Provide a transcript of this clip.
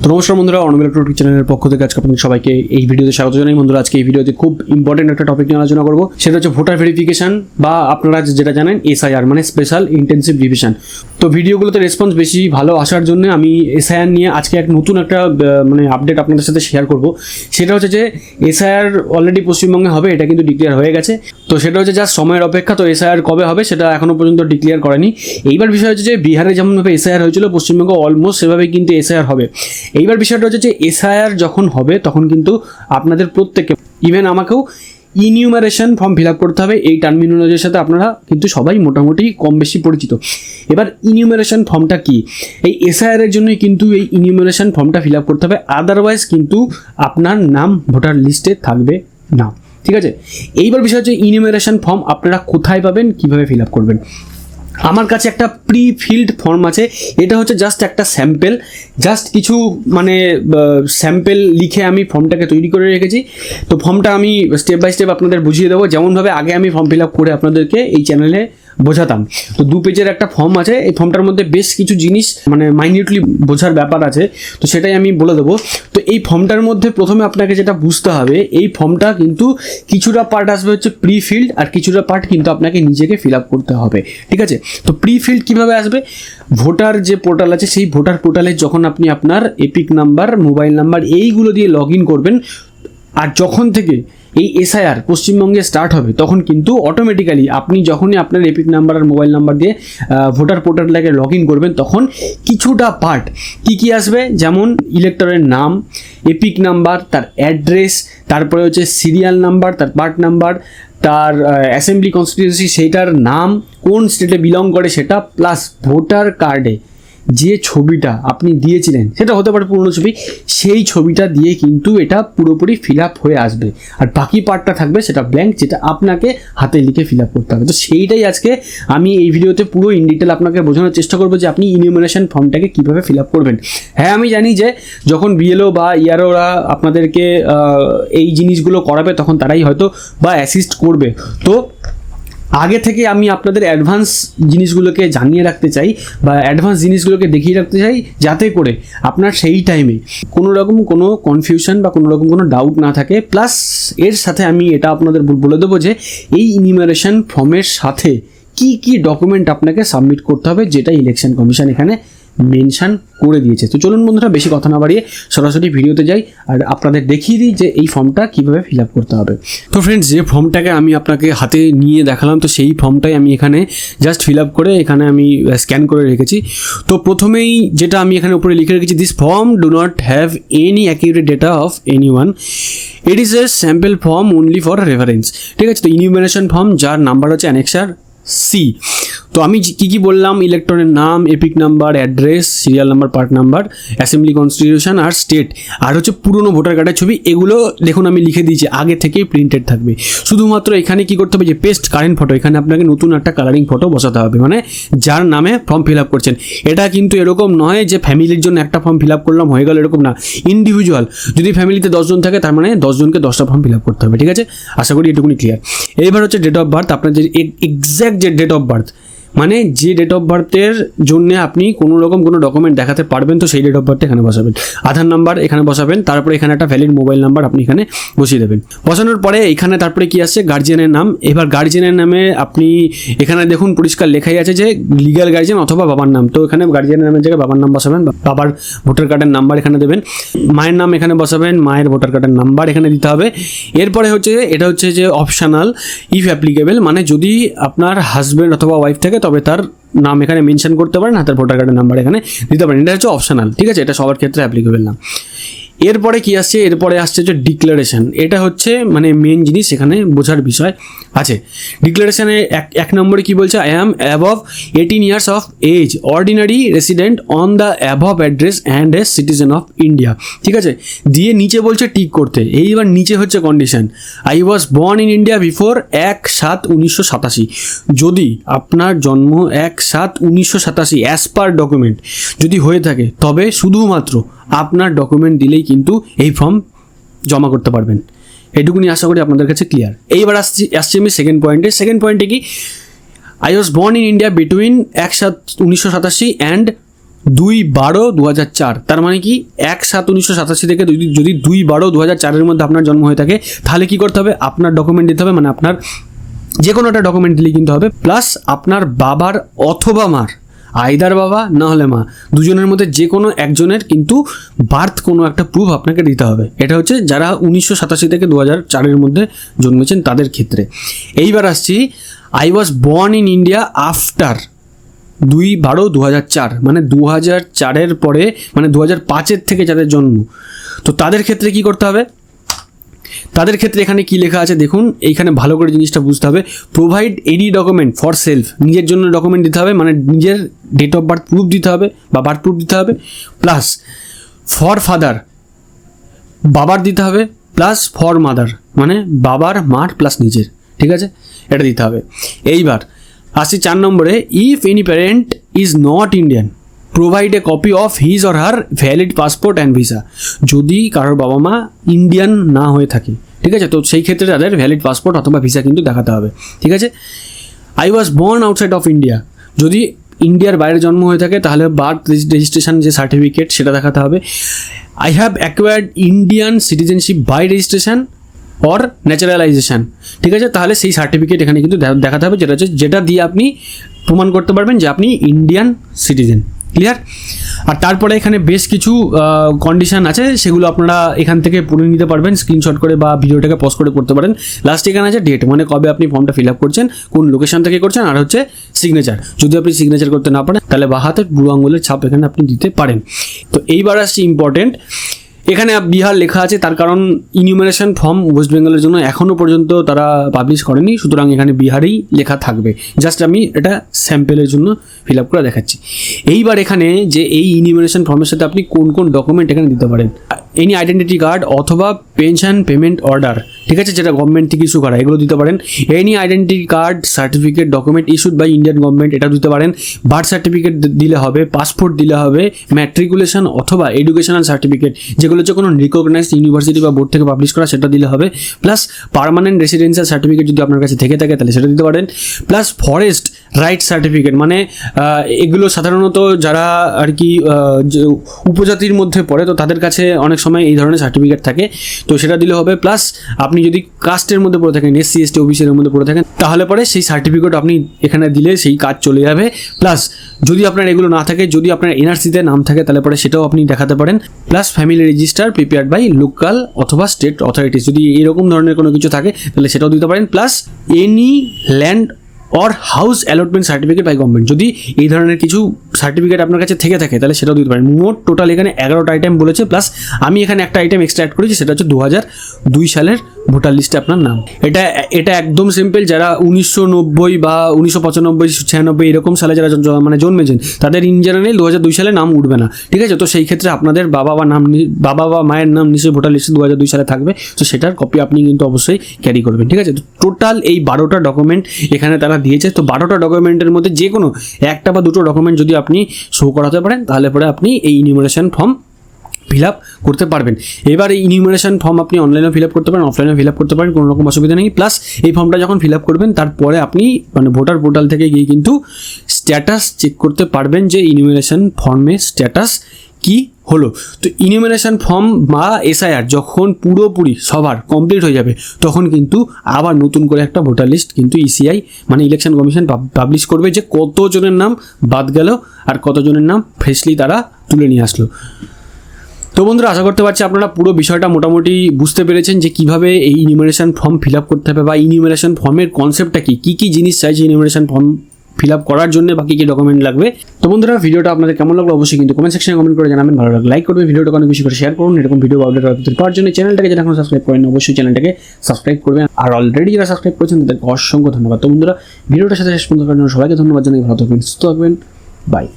তো নমস্কার বন্ধুরা, অনবিল ইলেকট্রনিক চ্যানেলের পক্ষ থেকে আজকে আপনাদের সবাইকে এই ভিডিওতে স্বাগত জানাই। বন্ধুরা, আজকে এই ভিডিওতে খুব ইম্পর্টেন্ট একটা টপিক নিয়ে আলোচনা করবো, সেটা হচ্ছে ভোটার ভেরিফিকেশন বা আপনারা যেটা জানেন এসআইআর মানে স্পেশাল ইন্টেন্সিভ রিভিশন। তো ভিডিওগুলোতে রেসপন্স বেশি ভালো আসার জন্য আমি এসআইআর নিয়ে আজকে এক নতুন একটা আপডেট আপনাদের সাথে শেয়ার করব। সেটা হচ্ছে যে এসআইআর অলরেডি পশ্চিমবঙ্গে হবে, এটা কিন্তু ডিক্লেয়ার হয়ে গেছে। তো সেটা হচ্ছে জাস্ট সময়ের অপেক্ষা। তো এসআইআর কবে হবে সেটা এখনো পর্যন্ত ডিক্লেয়ার করেনি। এইবার বিষয় হচ্ছে যে বিহারে যেমনভাবে এসআইআর হয়েছিল, পশ্চিমবঙ্গে অলমোস্ট সেভাবে কিন্তু এসআইআর হবে। এইবার বিষয়টা হচ্ছে যে এসআইআর যখন হবে তখন কিন্তু আপনাদের প্রত্যেককে, ইভেন আমাকেও ইনিউমারেশন ফর্ম ফিল আপ করতে হবে। এই টার্মিনোলজির সাথে আপনারা কিন্তু সবাই মোটামুটি কম বেশি পরিচিত। এবার ইনিউমারেশন ফর্মটা কি, এই এসআইআর এর জন্যই কিন্তু এই ইনিউমারেশন ফর্মটা ফিল আপ করতে হবে, আদারওয়াইজ কিন্তু আপনার নাম ভোটার লিস্টে থাকবে না। ঠিক আছে, এইবার বিষয় হচ্ছে ইনিউমারেশন ফর্ম আপনারা কোথায় পাবেন, কিভাবে ফিল আপ করবেন। আমার কাছে একটা প্রি ফিল্ড ফর্ম আছে, এটা হচ্ছে জাস্ট একটা স্যাম্পেল, জাস্ট কিছু স্যাম্পেল লিখে আমি ফর্মটাকে তৈরি করে রেখেছি। তো ফর্মটা আমি স্টেপ বাই স্টেপ আপনাদের বুঝিয়ে দেবো, যেমনভাবে আগে আমি ফর্ম ফিল আপ করে আপনাদেরকে এই চ্যানেলে বোঝাতাম। তো 2 পেজের একটা ফর্ম আছে, এই ফর্মটার মধ্যে বেশ কিছু জিনিস মাইনিউটলি বোঝার ব্যাপার আছে, তো সেটাই আমি বলে দেবো। তো এই ফর্মটার মধ্যে প্রথমে আপনাকে যেটা বুঝতে হবে, এই ফর্মটা কিন্তু কিছুটা পার্ট আসবে হচ্ছে প্রি ফিল্ড, আর কিছুটা পার্ট কিন্তু আপনাকে নিজেকে ফিল আপ করতে হবে। ঠিক আছে, তো প্রি ফিল্ড কীভাবে আসবে, ভোটার যে পোর্টাল আছে সেই ভোটার পোর্টালে যখন আপনি আপনার এপিক নাম্বার, মোবাইল নাম্বার এইগুলো দিয়ে লগ ইন করবেন, আর যখন থেকে এই এসআইআর পশ্চিমবঙ্গে স্টার্ট হবে তখন কিন্তু অটোমেটিক্যালি আপনি যখনই আপনার এপিক নাম্বার আর মোবাইল নাম্বার দিয়ে ভোটার পোর্টালটাকে লগ ইন করবেন, তখন কিছুটা পার্ট কী আসবে, যেমন ইলেক্টরের নাম, এপিক নাম্বার, তার অ্যাড্রেস, তারপরে হচ্ছে সিরিয়াল নাম্বার, তার পার্ট নাম্বার, তার অ্যাসেম্বলি কনস্টিটিউয়েন্সি সেইটার নাম, কোন স্টেটে বিলং করে সেটা, প্লাস ভোটার কার্ডে যে ছবিটা আপনি দিয়েছিলেন, সেটা হতে পারে পুরনো ছবি, সেই ছবিটা দিয়ে কিন্তু এটা পুরোপুরি ফিল আপ হয়ে আসবে। আর বাকি পার্টটা থাকবে সেটা ব্ল্যাঙ্ক, যেটা আপনাকে হাতে লিখে ফিল আপ করতে হবে। তো সেইটাই আজকে আমি এই ভিডিওতে পুরো ইন ডিটেল আপনাকে বোঝানোর চেষ্টা করবো যে আপনি ইনিউমারেশন ফর্মটাকে কীভাবে ফিল আপ করবেন। হ্যাঁ, আমি জানি যে যখন বিএলও বা ইয়ারওরা আপনাদেরকে এই জিনিসগুলো করাবে তখন তারাই হয়তো বা অ্যাসিস্ট করবে। তো আগে থেকে আমি আপনাদের অ্যাডভান্স জিনিসগুলোকে জানিয়ে রাখতে চাই বা অ্যাডভান্স জিনিসগুলোকে দেখিয়ে রাখতে চাই, যাতে করে আপনার সেই টাইমে কোনো রকম কোনো কনফিউশন বা কোনো রকম কোনো ডাউট না থাকে। প্লাস এর সাথে আমি এটা আপনাদের বলে দেবো যে এই ইনিউমারেশন ফর্মের সাথে কি কি ডকুমেন্ট আপনাকে সাবমিট করতে হবে, যেটা ইলেকশন কমিশন এখানে মেনশন করে দিয়েছে। তো চলুন বন্ধুরা, বেশি কথা না বাড়িয়ে সরাসরি ভিডিওতে যাই আর আপনাদের দেখিয়ে দিই যে এই ফর্মটা কীভাবে ফিল আপ করতে হবে। তো ফ্রেন্ডস, যে ফর্মটাকে আমি আপনাকে হাতে নিয়ে দেখালাম, তো সেই ফর্মটাই আমি এখানে জাস্ট ফিল আপ করে এখানে আমি স্ক্যান করে রেখেছি। তো প্রথমেই যেটা আমি এখানে উপরে লিখে রেখেছি, this form do not have any accurate data of any one, it is a sample form only for reference. ঠিক আছে, তো ইনিউমারেশন ফর্ম যার নাম্বার হচ্ছে অ্যানেক্সার সি। তো আমি কী বললাম, ইলেকট্রনের নাম, EPIC number, address, serial number, part number, assembly constituency আর স্টেট, আর হচ্ছে পুরনো ভোটার কার্ডের ছবি, এগুলো দেখুন আমি লিখে দিয়েছি, আগে থেকেই প্রিন্টেড থাকবে। শুধুমাত্র এখানে কি করতে হবে, যে পেস্ট কারেন্ট ফটো, এখানে আপনাকে নতুন একটা কালারিং ফটো বসাতে হবে, মানে যার নামে ফর্ম ফিল আপ করছেন। এটা কিন্তু এরকম নয় যে ফ্যামিলির জন্য একটা ফর্ম ফিল আপ করলাম হয়ে গেল, এরকম না। ইন্ডিভিজুয়াল, যদি ফ্যামিলিতে 10 জন থাকে তার মানে 10 জনকে 10টা ফর্ম ফিল আপ করতে হবে। ঠিক আছে, আশা করি এটুকুনি ক্লিয়ার। এইবার হচ্ছে ডেট অফ বার্থ, আপনার যে এক্স্যাক্ট যে ডেট অফ বার্থ, মানে যে ডেট অফ বার্থের জন্য আপনি কোনো রকম কোনো ডকুমেন্ট দেখাতে পারবেন, তো সেই ডেট অফ বার্থ এখানে বসাবেন। আধার নাম্বার এখানে বসাবেন, তারপরে এখানে একটা ভ্যালিড মোবাইল নাম্বার আপনি এখানে বসিয়ে দেবেন। বসানোর পরে এখানে তারপরে কি আসছে, গার্জিয়ানের নাম। এবার গার্জিয়ানের নামে আপনি এখানে দেখুন পরিষ্কার লেখাই আছে যে লিগ্যাল গার্জিয়ান অথবা বাবার নাম। তো এখানে গার্জিয়ানের নামের জায়গায় বাবার নাম বসাবেন, বাবার ভোটার কার্ডের নাম্বার এখানে দেবেন। মায়ের নাম এখানে বসাবেন, মায়ের ভোটার কার্ডের নাম্বার এখানে দিতে হবে। এরপরে হচ্ছে এটা হচ্ছে যে অপশনাল ইফ অ্যাপ্লিকেবল, মানে যদি আপনার হাজব্যান্ড অথবা ওয়াইফ থাকে তবে তার নাম এখানে মেনশন করতে পারেন, হাতের ভোটার কার্ডের নাম্বার এখানে দিতে পারেন। এটা হচ্ছে অপশনাল। ঠিক আছে, এটা সবার ক্ষেত্রে অ্যাপ্লিকেবল না। এরপরে কি আসছে, এরপরে আসছে যে ডিক্লারেশন। এটা হচ্ছে মেন জিনিস, এখানে বোঝার বিষয় আছে। ডিক্লারেশনে এক নম্বরে কি বলছে, I am above 18 years of age, ordinary resident on the above address and a citizen of India. ঠিক আছে, দিয়ে নিচে বলছে টিক করতে। এইবার নিচে হচ্ছে condition, I was born in India before 1/7/1987। যদি আপনার জন্ম 1/7/1987 অ্যাজ পার ডকুমেন্ট যদি হয়ে থাকে, তবে শুধুমাত্র আপনার ডকুমেন্ট দিলেই কিন্তু এই ফর্ম জমা করতে পারবেন। এটুকুনি আশা করি আপনাদের কাছে ক্লিয়ার। এইবার আসছি আমি সেকেন্ড পয়েন্টে কি, I was born in India between 1/7/1987 and 2/12/2004, তার মানে কি 1/7/1987 থেকে যদি 2/12/2004 মধ্যে আপনার জন্ম হয়ে থাকে, তাহলে কি করতে হবে, আপনার ডকুমেন্ট দিতে হবে, মানে আপনার যে কোনো একটা ডকুমেন্ট দিলেই কিন্তু হবে, প্লাস আপনার বাবার অথবা মার, আইদার বাবা না হলে মা, দুজনের মধ্যে যে কোনো একজনের কিন্তু বার্থ কোনো একটা প্রুফ আপনাকে দিতে হবে। এটা হচ্ছে যারা 1987 থেকে 2004 মধ্যে জন্মেছেন তাদের ক্ষেত্রে। এইবার আসছি, I was born in India after 2/12/2004, মানে 2004 পরে, মানে 2005 থেকে যাদের জন্ম, তো তাদের ক্ষেত্রে কি করতে হবে, তাদের ক্ষেত্রে এখানে কি লেখা আছে দেখুন, এইখানে ভালো করে জিনিসটা বুঝতে হবে। Provide any document for self, নিজের জন্য ডকুমেন্ট দিতে হবে, মানে নিজের ডেট অফ বার্থ প্রুফ দিতে হবে বা বার্থ প্রুফ দিতে হবে, প্লাস ফর ফাদার, বাবার দিতে হবে, প্লাস ফর মাদার, মানে বাবার মার প্লাস নিজের, ঠিক আছে, এটা দিতে হবে। এইবার আসছি 4 নম্বরে, if any parent is not Indian provide a copy of his or her valid passport and visa. যদি কারোর বাবা মা ইন্ডিয়ান না হয়ে থাকে, ঠিক আছে, তো সেই ক্ষেত্রে তাদের ভ্যালিড পাসপোর্ট অথবা ভিসা কিন্তু দেখাতে হবে, ঠিক আছে। I was born outside of India, যদি ইন্ডিয়ার বাইরে জন্ম হয়ে থাকে তাহলে বার্থ রেজিস্ট্রেশন যে সার্টিফিকেট সেটা দেখাতে হবে। I have acquired Indian citizenship by registration or naturalisation, ঠিক আছে, তাহলে সেই সার্টিফিকেট এখানে কিন্তু দেখাতে হবে, যেটা দিয়ে আপনি প্রমাণ করতে পারবেন যে আপনি ইন্ডিয়ান সিটিজেন। ক্লিয়ার? আর তারপরে এখানে বেশ কিছু কন্ডিশন আছে, সেগুলো আপনারা এখান থেকে পড়ে নিতে পারবেন স্ক্রিনশট করে বা ভিডিওটাকে পজ করে পড়তে পারেন। লাস্টে এখানে আছে ডেট, মানে কবে আপনি ফর্মটা ফিল আপ করছেন, কোন লোকেশন থেকে করছেন, আর হচ্ছে সিগনেচার। যদি আপনি সিগনেচার করতে না পারেন তাহলে বাঁ হাতের বুড়ো আঙুলের ছাপ এখানে আপনি দিতে পারেন। তো এইবার আসছে ইম্পর্টেন্ট, এখানে বিহার লেখা আছে, তার কারণ ইনিউমারেশন ফর্ম ওয়েস্ট বেঙ্গলের জন্য এখনও পর্যন্ত তারা পাবলিশ করেনি, সুতরাং এখানে বিহারেই লেখা থাকবে। জাস্ট আমি এটা স্যাম্পেলের জন্য ফিল আপ করে দেখাচ্ছি। এইবার এখানে যে এই ইনিউমারেশন ফর্মের সাথে আপনি কোন কোন ডকুমেন্ট এখানে দিতে পারেন, এনি আইডেন্টিটি কার্ড অথবা পেনশন পেমেন্ট অর্ডার, ঠিক আছে, যেটা গভর্নমেন্ট থেকে ইস্যু করা, এগুলো দিতে পারেন। Any identity card certificate document issued by Indian government, এটা দিতে পারেন। বার্থ সার্টিফিকেট দিলে হবে, পাসপোর্ট দিলে হবে, ম্যাট্রিকুলেশন অথবা এডুকেশনাল সার্টিফিকেট, যেগুলো হচ্ছে কোনো রিকগনাইজড ইউনিভার্সিটি বা বোর্ড থেকে পাবলিশ করা, সেটা দিলে হবে। প্লাস পার্মানেন্ট রেসিডেন্সিয়াল সার্টিফিকেট যদি আপনার কাছে থেকে থাকে তাহলে সেটা দিতে পারেন। প্লাস ফরেস্ট রাইট সার্টিফিকেট, মানে এগুলো সাধারণত যারা আর কি উপজাতির মধ্যে পড়ে, তো তাদের কাছে অনেক সময় এই ধরনের সার্টিফিকেট থাকে, তো সেটা দিলে হবে। প্লাস আপনি যদি কাস্টের মধ্যে পড়ে থাকেন, SC ST OBC-র মধ্যে পড়ে থাকেন, তাহলে পরে সেই সার্টিফিকেট আপনি এখানে দিলে সেই কাজ চলে যাবে। প্লাস যদি আপনার এগুলো না থাকে, যদি আপনার NRC-তে নাম থাকে তাহলে পরে সেটাও আপনি দেখাতে পারেন। Plus family register prepared by local অথবা স্টেট অথরিটিস, যদি এরকম ধরনের কোনো কিছু থাকে তাহলে সেটাও দিতে পারেন। Plus any land or house allotment certificate by government, যদি এই ধরনের কিছু সার্টিফিকেট আপনার কাছে থেকে থাকে তাহলে সেটাও দিতে পারেন। মোট টোটাল এখানে 11টা আইটেম বলেছে, প্লাস আমি এখানে একটা আইটেম এক্সট্রা অ্যাড করেছি, সেটা হচ্ছে 2002 সালের ভোটার লিস্টে আপনার নাম। এটা একদম সিম্পল, যারা 1990 বা 1995 96 এরকম সালে যারা মানে জন্মেছেন তাদের ইন জেনারেল 2002 সালে নাম উঠবে না, ঠিক আছে। তো সেই ক্ষেত্রে আপনাদের বাবা বা মায়ের নাম নিশ্চয়ই ভোটার লিস্টে 2002 সালে থাকবে, তো সেটার কপি আপনি কিন্তু অবশ্যই ক্যারি করবেন, ঠিক আছে। তো টোটাল এই 12টা ডকুমেন্ট এখানে তারা দিয়েছে। তো 12টা ডকুমেন্টের মধ্যে যে কোনো একটা বা দুটো ডকুমেন্ট যদি আপনি শো করাতে পারেন তাহলে পরে আপনি এই ইনিউমারেশন ফর্ম ফিল আপ করতে পারবেন। এবার এই ইনিউমারেশন ফর্ম আপনি অনলাইনেও ফিল আপ করতে পারেন, অফলাইনেও ফিল আপ করতে পারেন, কোনো রকম অসুবিধা নেই। প্লাস এই ফর্মটা যখন ফিল আপ করবেন তারপরে আপনি মানে ভোটার পোর্টাল থেকে গিয়ে কিন্তু স্ট্যাটাস চেক করতে পারবেন যে ইনিউমারেশন ফর্মের স্ট্যাটাস কি হলো। তো ইনিউমারেশন ফর্ম বা SIR যখন পুরোপুরি সবার কমপ্লিট হয়ে যাবে তখন কিন্তু আবার নতুন করে একটা ভোটার লিস্ট কিন্তু ECI মানে ইলেকশন কমিশন পাবলিশ করবে, যে কতজনের নাম বাদ গেল আর কতজনের নাম ফ্রেশলি তারা তুলে নিয়ে আসলো। তো বন্ধুরা, আশা করতে পারছি আপনারা পুরো বিষয়টা মোটামুটি বুঝতে পেরেছেন যে কীভাবে এই ইনিউমারেশন ফর্ম ফিল আপ করতে হবে বা ইনিউমারেশন ফর্মের কনসেপ্টটা কী জিনিস চাইছে ইনিউমারেশন ফর্ম ফিল আপ করার জন্য বা কী ডকুমেন্ট লাগবে। তো বন্ধুরা, ভিডিওটা আপনাদের কেমন লাগলো অবশ্যই কিন্তু কমেন্ট সেকশনে কমেন্ট করে জানাবেন। ভালো লাগলে লাইক করবেন, ভিডিওটা অনেক বেশি করে শেয়ার করুন। এরকম ভিডিও আপডেট পাওয়ার জন্য চ্যানেলটাকে যারা এখন সাবস্ক্রাইব করেন অবশ্যই চ্যানেলটাকে সাবস্ক্রাইব করবেন, আর অলরেডি যারা সাবস্ক্রাইব করেছেন তাদেরকে অসংখ্য ধন্যবাদ। তো বন্ধুরা, ভিডিওটার সাথে শেষ পর্যন্ত করার জন্য সবাইকে ধন্যবাদ জানাই। ভালো থাকবেন, সুস্থ থাকবেন, বাই।